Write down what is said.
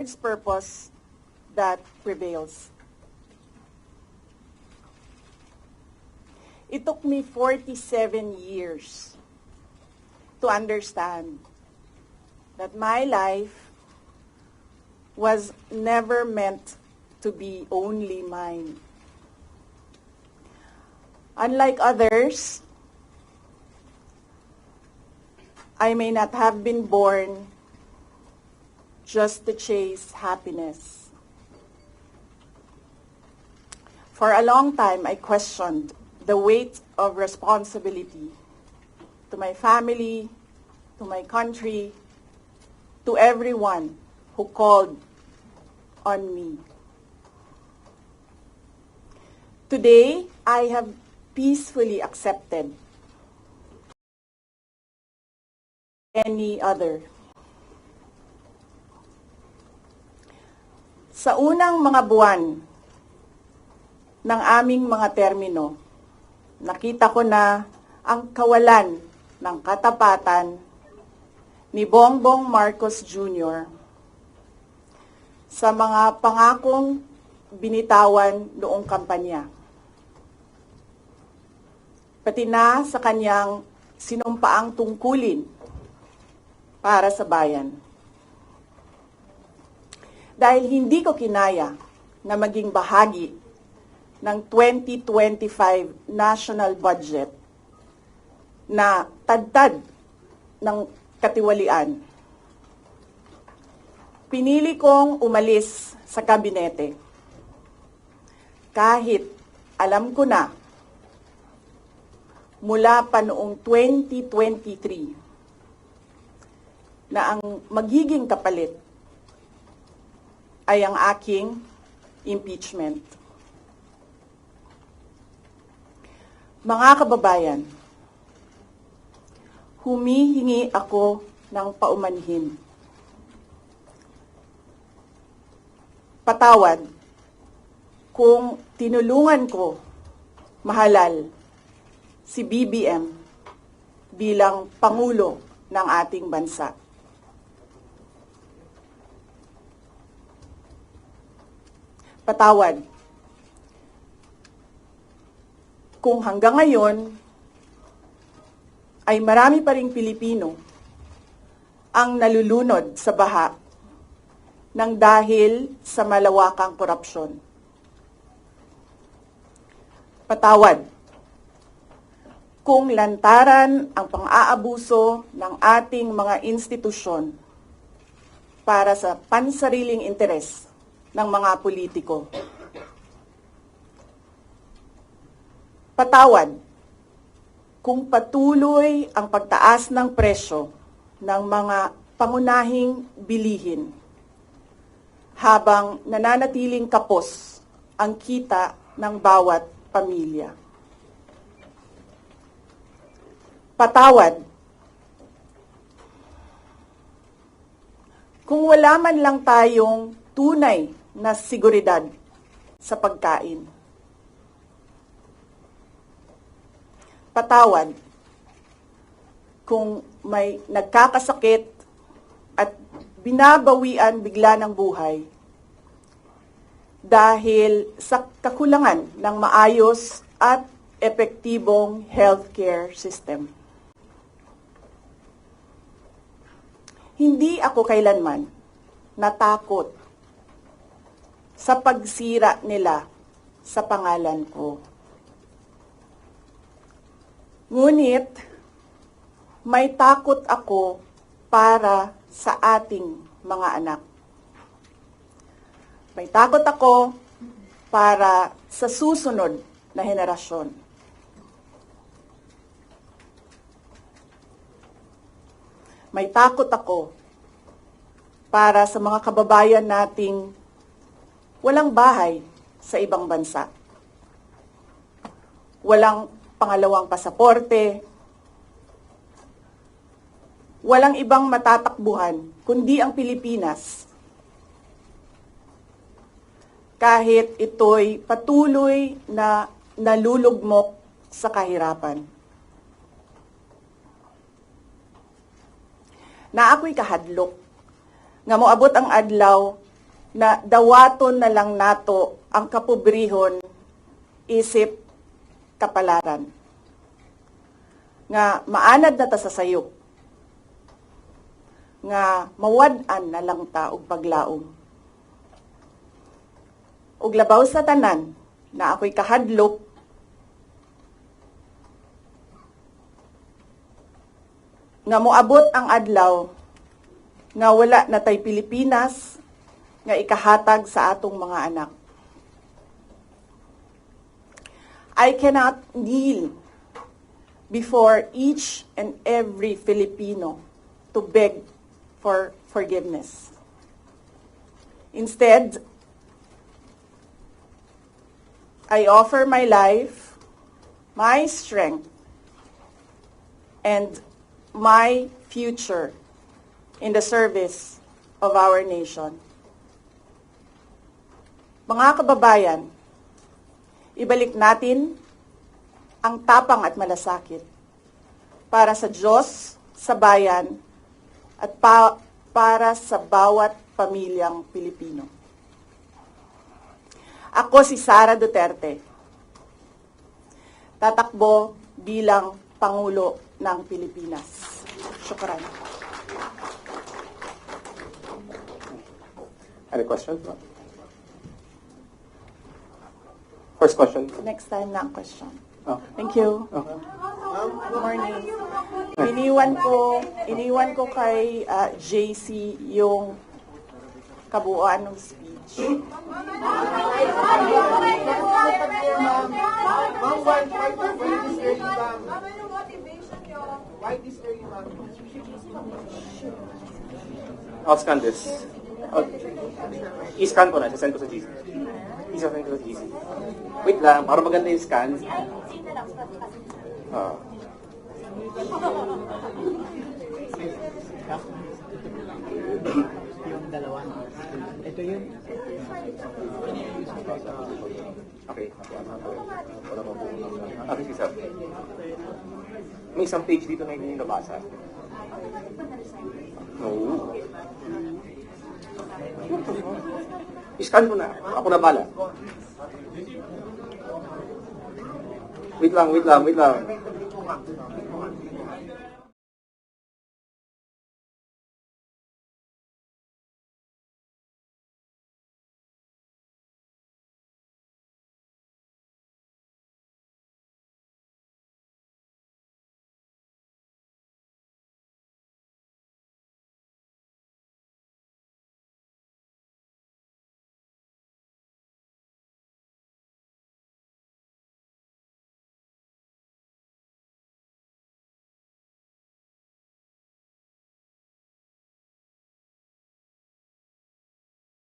its purpose that prevails. It took me 47 years to understand that my life was never meant to be only mine. Unlike others, I may not have been born just to chase happiness. For a long time, I questioned the weight of responsibility to my family, to my country, to everyone who called on me. Today, I have peacefully accepted any other. Sa unang mga buwan ng aming mga termino, nakita ko na ang kawalan ng katapatan ni Bongbong Marcos Jr. sa mga pangakong binitawan noong kampanya. Pati na sa kanyang sinumpaang tungkulin para sa bayan. Dahil hindi ko kinaya na maging bahagi ng 2025 national budget na tadtad ng katiwalian. Pinili kong umalis sa kabinete kahit alam ko na mula pa noong 2023 na ang magiging kapalit ay ang aking impeachment. Mga kababayan, humihingi ako ng paumanhin. Patawad kung tinulungan ko mahalal si BBM bilang Pangulo ng ating bansa. Patawad kung hanggang ngayon ay marami pa ring Pilipino ang nalulunod sa baha ng dahil sa malawakang korupsyon. Patawad kung lantaran ang pang-aabuso ng ating mga institusyon para sa pansariling interes ng mga politiko. Patawad kung patuloy ang pagtaas ng presyo ng mga pangunahing bilihin habang nananatiling kapos ang kita ng bawat pamilya. Patawad kung wala man lang tayong tunay na seguridad sa pagkain. Patawad kung may nagkakasakit at binabawian bigla ng buhay dahil sa kakulangan ng maayos at epektibong healthcare system. Hindi ako kailanman natakot sa pagsira nila sa pangalan ko. Ngunit, may takot ako para sa ating mga anak. May takot ako para sa susunod na henerasyon. May takot ako para sa mga kababayan nating walang bahay sa ibang bansa. Walang pangalawang pasaporte. Walang ibang matatakbuhan kundi ang Pilipinas. Kahit ito'y patuloy na nalulugmok sa kahirapan. Na ako'y kahadlok nga moabot ang adlaw na dawaton na lang nato ang kapobrihon isip kapalaran. Nga maanad na ta sa sayop. Nga mawad-an na lang ta og paglaom. Ug labaw sa tanan na ako'y kahadlok nga moabot ang adlaw nga wala na tay Pilipinas nga ikahatag sa atong mga anak. I cannot kneel before each and every Filipino to beg for forgiveness. Instead, I offer my life, my strength, and my future in the service of our nation. Mga kababayan, ibalik natin ang tapang at malasakit para sa Diyos, sa bayan, at para sa bawat pamilyang Pilipino. Ako si Sara Duterte, tatakbo bilang Pangulo ng Pilipinas. Syukran. Any questions? First question. Next time na ang question. Oh. Thank you. Oh. Good morning. Iniwan ko kay JC yung kabuuan ng speech. I'll scan this. I-scan ko na. Sasend ko sa GC. I-send ko sa GC. Wait lang. Para maganda yung scan. Yung dalawa. Ito yun. Okay. Okay, si Sir. May isang page dito na hindi nabasa. No. I-scan ko na. Ako na bala. Wait lang.